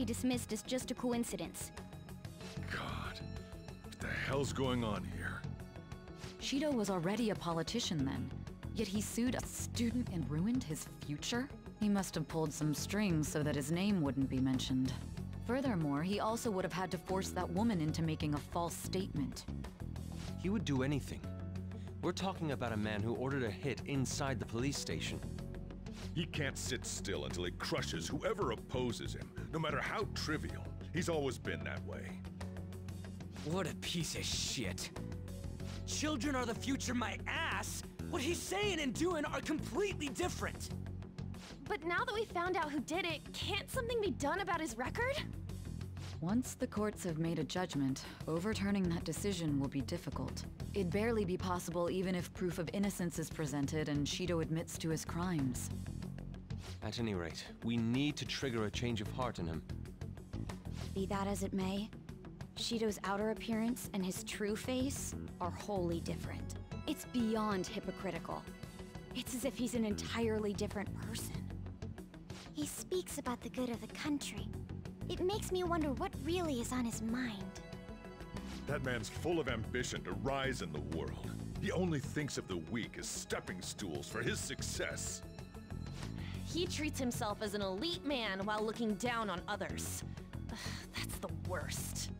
be dismissed as just a coincidence. God, what the hell's going on here? Shido was already a politician then, yet he sued a student and ruined his future? He must have pulled some strings so that his name wouldn't be mentioned. Furthermore, he also would have had to force that woman into making a false statement. He would do anything. We're talking about a man who ordered a hit inside the police station. He can't sit still until he crushes whoever opposes him, no matter how trivial. He's always been that way. What a piece of shit. Children are the future, my ass! What he's saying and doing are completely different! But now that we found out who did it, can't something be done about his record? Once the courts have made a judgment, overturning that decision will be difficult. It'd barely be possible even if proof of innocence is presented and Shido admits to his crimes. At any rate, we need to trigger a change of heart in him. Be that as it may, Shido's outer appearance and his true face are wholly different. It's beyond hypocritical. It's as if he's an entirely different person. He speaks about the good of the country. It makes me wonder what really is on his mind. That man's full of ambition to rise in the world. He only thinks of the weak as stepping stools for his success. He treats himself as an elite man while looking down on others. Ugh, that's the worst.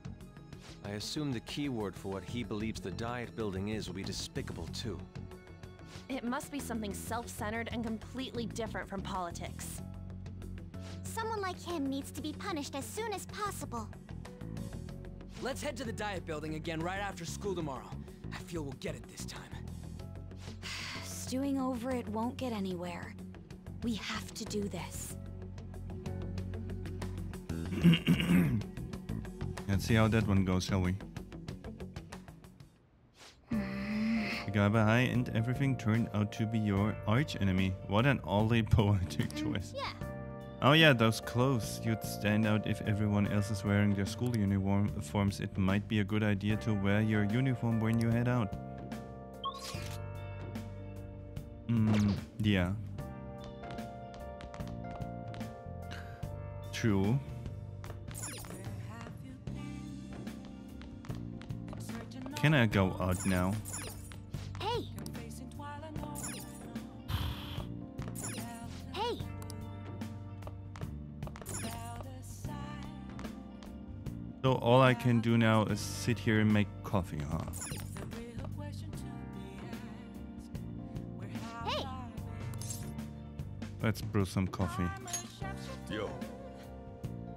I assume the key word for what he believes the diet building is will be despicable too. It must be something self-centered and completely different from politics. Someone like him needs to be punished as soon as possible. Let's head to the diet building again right after school tomorrow. I feel we'll get it this time. Stewing over it won't get anywhere. We have to do this. Let's see how that one goes, shall we? The guy behind everything turned out to be your arch enemy. What an oddly poetic choice. Yeah. Oh yeah, those clothes. You'd stand out if everyone else is wearing their school uniforms. It might be a good idea to wear your uniform when you head out. Yeah. True. Can I go out now? Hey! Hey! So all I can do now is sit here and make coffee, huh? Hey! Let's brew some coffee. Yo.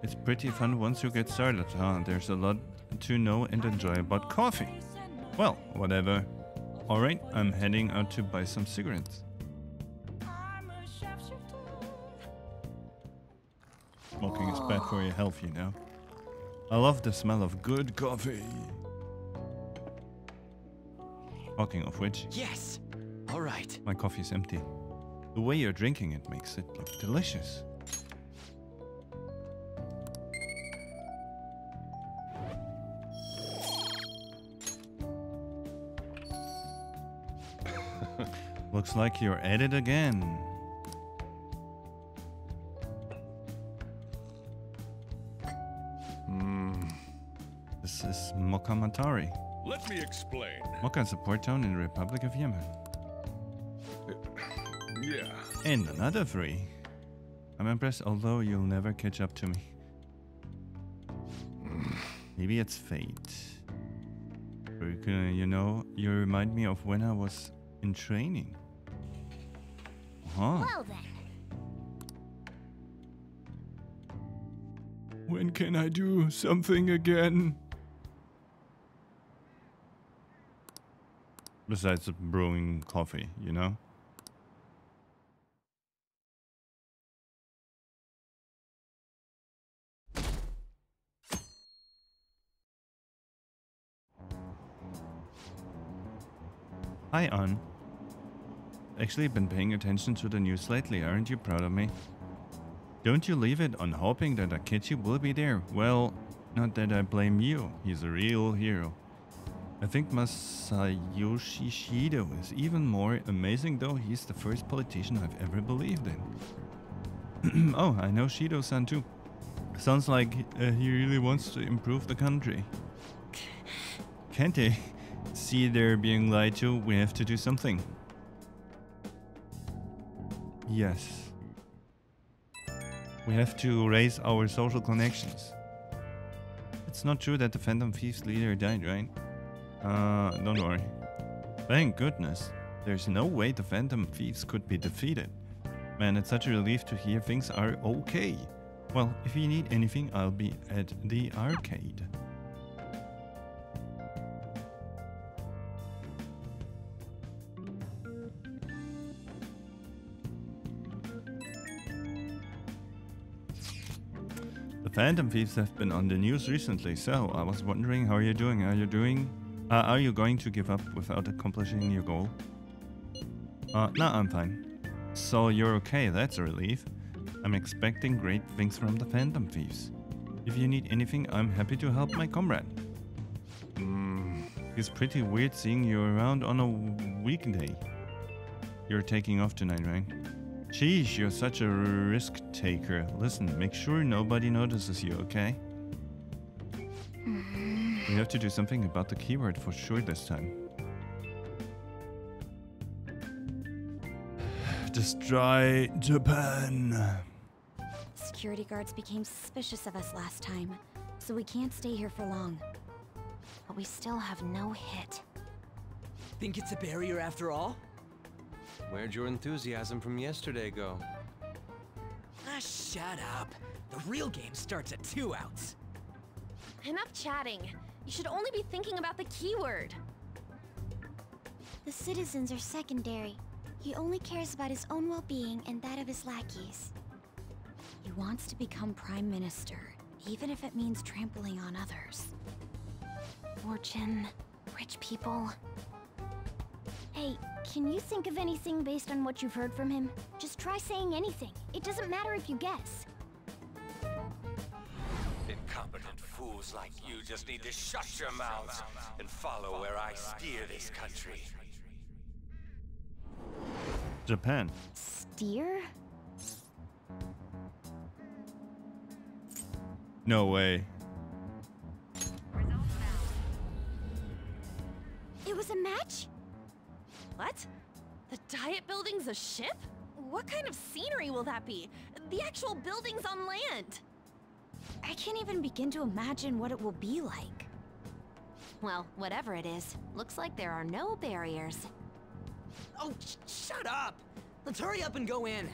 It's pretty fun once you get started, huh? There's a lot to know and enjoy about coffee. Well, whatever. Alright, I'm heading out to buy some cigarettes. Smoking is bad for your health, you know. I love the smell of good coffee. Talking of which... Yes! Alright. My coffee's empty. The way you're drinking it makes it look delicious. Looks like you're at it again. This is Mokamatari. Let me explain. Moka is a port town in the Republic of Yemen. Yeah. And another 3. I'm impressed, although you'll never catch up to me. Maybe it's fate. You know, you remind me of when I was in training. Huh. Well then. When can I do something again? Besides brewing coffee, you know? Hi, An. Actually been paying attention to the news lately, aren't you proud of me? Don't you leave it on hoping that Akechi will be there. Well, not that I blame you, he's a real hero. I think Masayoshi Shido is even more amazing, though he's the first politician I've ever believed in. Oh, I know Shido-san too. Sounds like he really wants to improve the country. Can't they see they're being lied to? We have to do something. Yes. We have to raise our social connections. It's not true that the Phantom Thieves leader died, right? Don't worry. Thank goodness. There's no way the Phantom Thieves could be defeated. Man, it's such a relief to hear things are okay. Well, if you need anything, I'll be at the arcade. The Phantom Thieves have been on the news recently, so I was wondering how you're doing. Are you going to give up without accomplishing your goal? No, I'm fine. So you're okay, that's a relief. I'm expecting great things from the Phantom Thieves. If you need anything, I'm happy to help my comrade. It's pretty weird seeing you around on a weekday. You're taking off tonight, right? Sheesh, you're such a risk taker. Listen, make sure nobody notices you, okay? We have to do something about the keyword for sure this time. Destroy Japan. Security guards became suspicious of us last time, so we can't stay here for long. But we still have no hit. Think it's a barrier after all? Where'd your enthusiasm from yesterday go? Ah, shut up. The real game starts at 2 outs. Enough chatting. You should only be thinking about the keyword. The citizens are secondary. He only cares about his own well-being and that of his lackeys. He wants to become Prime Minister, even if it means trampling on others. Fortune, rich people. Hey, can you think of anything based on what you've heard from him? Just try saying anything. It doesn't matter if you guess. Incompetent fools like you just need to shut your mouths and follow where I steer this country. Japan. Steer? No way. It was a match? What? The Diet Building's a ship? What kind of scenery will that be? The actual building's on land. I can't even begin to imagine what it will be like. Well, whatever it is, looks like there are no barriers. Oh, shut up! Let's hurry up and go in.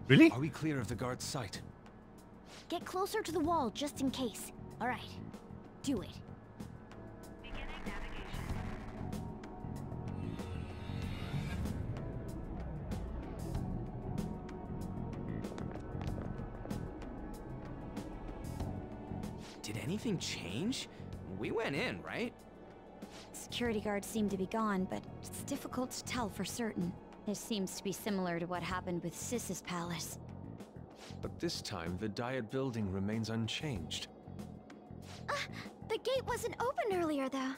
Really? Are we clear of the guard's sight? Get closer to the wall just in case. All right, do it. Did anything change? We went in, right? Security guards seem to be gone, but it's difficult to tell for certain. This seems to be similar to what happened with Sis's palace. But this time, the Diet Building remains unchanged. The gate wasn't open earlier, though.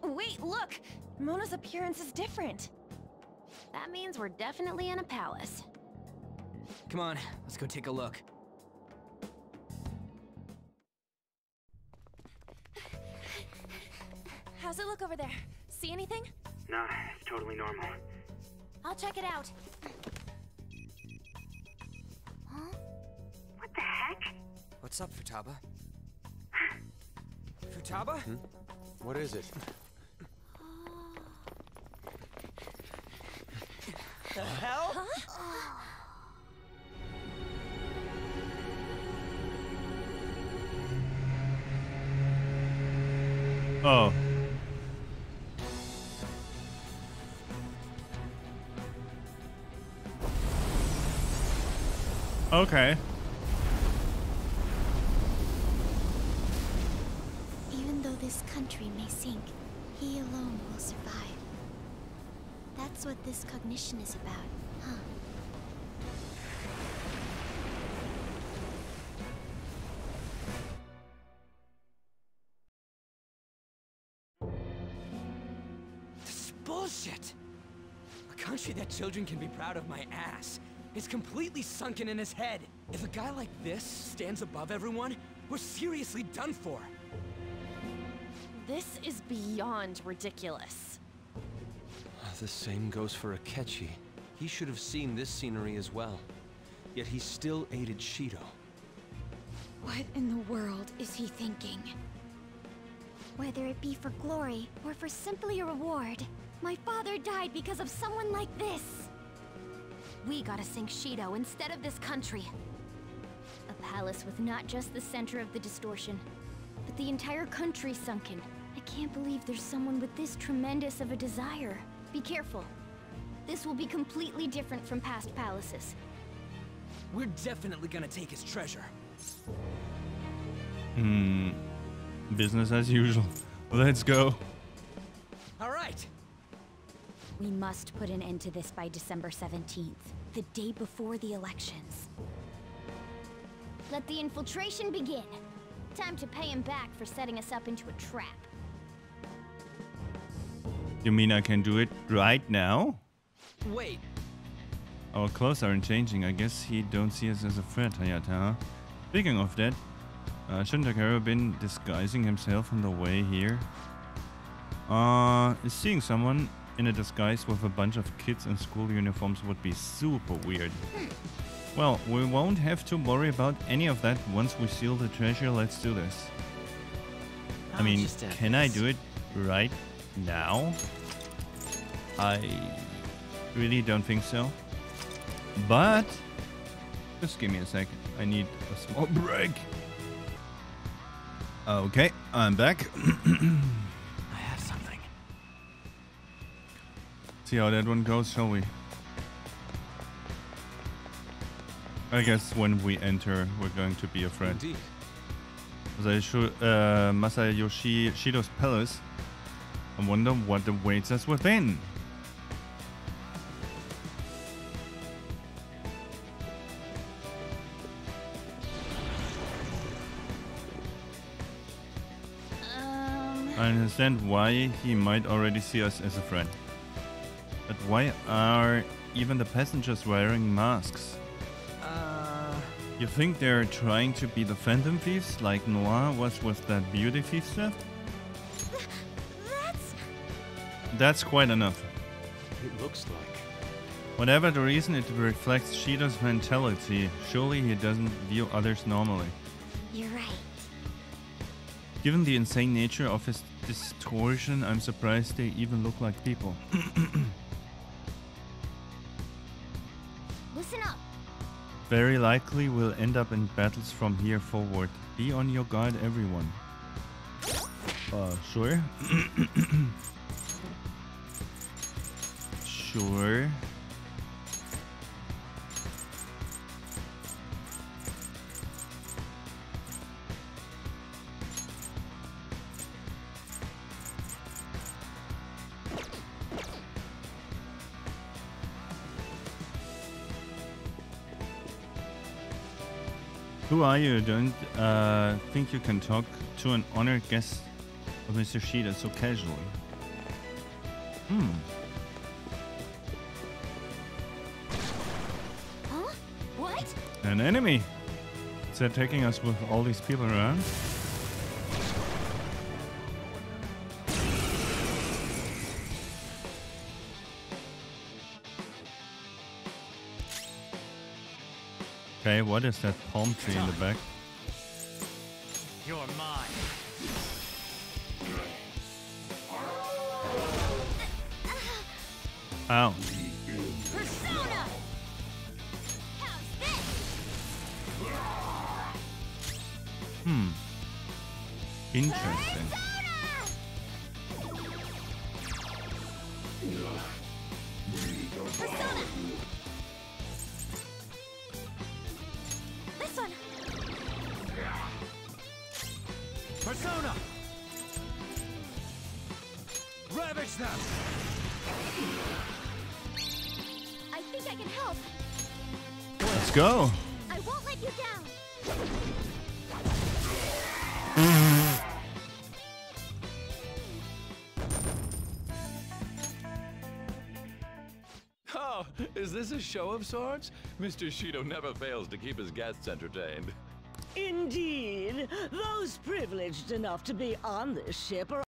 Wait, look! Mona's appearance is different. That means we're definitely in a palace. Come on, let's go take a look. How's it look over there? See anything? Nah, it's totally normal. I'll check it out. Huh? What the heck? What's up, Futaba? Futaba? What is it? The hell? Oh. Okay. Even though this country may sink, he alone will survive. That's what this cognition is about, huh? This is bullshit! A country that children can be proud of my ass. is completely sunken in his head. If a guy like this stands above everyone, we're seriously done for. This is beyond ridiculous. The same goes for Akechi. He should have seen this scenery as well. Yet he still aided Shido. What in the world is he thinking? Whether it be for glory or for simply a reward, my father died because of someone like this. We gotta sink Shido instead of this country. A palace with not just the center of the distortion, but the entire country sunken. I can't believe there's someone with this tremendous of a desire. Be careful. This will be completely different from past palaces. We're definitely gonna take his treasure. Business as usual. Let's go. All right. We must put an end to this by December 17th, the day before the elections. Let the infiltration begin. Time to pay him back for setting us up into a trap. You mean I can do it right now? Wait. Our clothes aren't changing. I guess he don't see us as a threat, Hayata, huh? Speaking of that, shouldn't Takara been disguising himself on the way here? Seeing someone in a disguise with a bunch of kids in school uniforms would be super weird. Well, we won't have to worry about any of that once we steal the treasure. Let's do this. I mean, can I do it right now? I really don't think so. But just give me a second. I need a small break. Okay, I'm back. I have something. See how that one goes, shall we? I guess when we enter, we're going to be a friend. Indeed. Masayoshi Shido's palace. I wonder what awaits us within. I understand why he might already see us as a friend. But why are even the passengers wearing masks? You think they're trying to be the Phantom Thieves like Noir was with that beauty thief stuff? That's quite enough. It looks like. Whatever the reason, it reflects Shido's mentality. Surely he doesn't view others normally. You're right. Given the insane nature of his distortion, I'm surprised they even look like people. Listen up. Very likely we'll end up in battles from here forward. Be on your guard, everyone. Sure. Sure. Who are you? Don't think you can talk to an honored guest of Mr. Shida so casually. Huh? What? An enemy! Is that taking us with all these people around? Okay, what is that palm tree in the back? You're mine. Ow. Persona! How's this? Interesting. Persona! This one! Persona! Ravage them! I think I can help. Let's go. I won't let you down. Oh, is this this a show of sorts? Mr. Shido never fails to keep his guests entertained. Indeed. Those privileged enough to be on this ship are